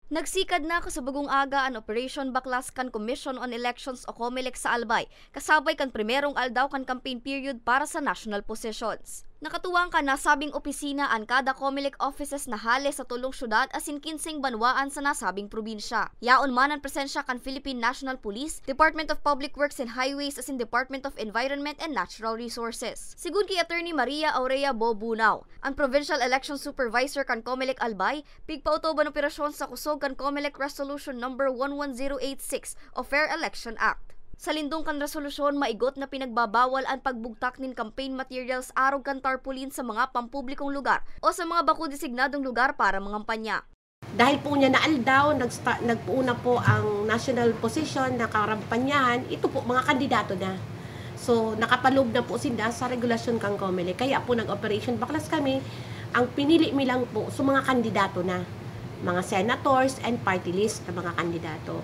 Nagsikad na kasubagong aga ang Operation Baklas kan Commission on Elections o COMELEC sa Albay, kasabay kan primerong aldaw kan campaign period para sa national positions. Nakatuwang ka na sabing opisina ang kada COMELEC offices na hale sa tulong syudad asin 15 banwaan sa nasabing probinsya. Yaon man ang presensya kan Philippine National Police, Department of Public Works and Highways asin Department of Environment and Natural Resources. Sigun kay Attorney Maria Aurea Bobunaw, ang Provincial Election Supervisor kan COMELEC Albay, pigpautoban operasyon sa kusog kan COMELEC Resolution number 11086 o Fair Election Act. Sa lindong kan resolusyon, maigot na pinagbabawal ang pagbugtak nin campaign materials arog kan tarpaulin sa mga pampublikong lugar o sa mga bako designadong lugar para mangampanya. Dahil po niya naaldaw, nagpuuna po ang national position na karampanyahan, ito po mga kandidato na. So nakapaloob na po sila sa regulasyon kang COMELEC. Kaya po nag-Operation Baklas kami, ang pinili mi lang po sa mga kandidato na, mga senators and party list na mga kandidato.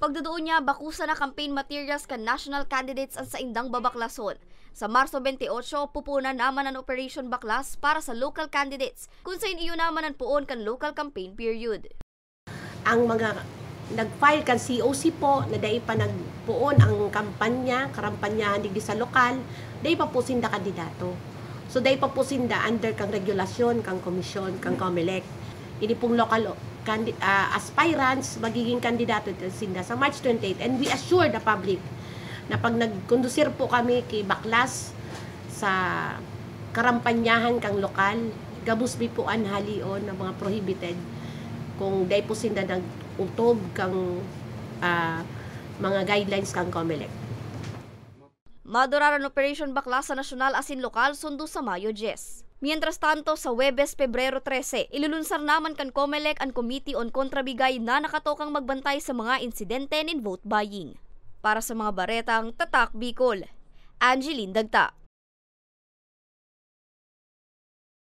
Pagdudoon niya, bakusa na campaign materials kan national candidates ang sa indang babaklason. Sa Marso 28, pupuna naman ang Operation Baklas para sa local candidates, kung sa iyo naman ang puon kan local campaign period. Ang mga nag-file kan COC po, na dahil pa nagpuon ang kampanya, karampanyahan digdi sa lokal, dahil pa po sinda kandidato. So dahil pa po sinda under kang regulasyon, kang komisyon, kang COMELEC. Ini pong local aspirants magiging kandidato sinda sa March 28, and we assure the public na pag nagkondusir po kami kay Baklas sa karampanyahan kang lokal, gabus bi po an halion ng mga prohibited kung day po sinda nag-utob kang mga guidelines kang COMELEC. Maduraran Operation Baklas sa nasyonal asin lokal sundo sa Mayo 10. Mientras tanto, sa Huwebes, Pebrero 13, ilulunsar naman kan COMELEC ang Committee on Kontrabigay na nakatokang magbantay sa mga insidente nin vote buying. Para sa mga baretang Tatak Bicol, Angeline Dagta.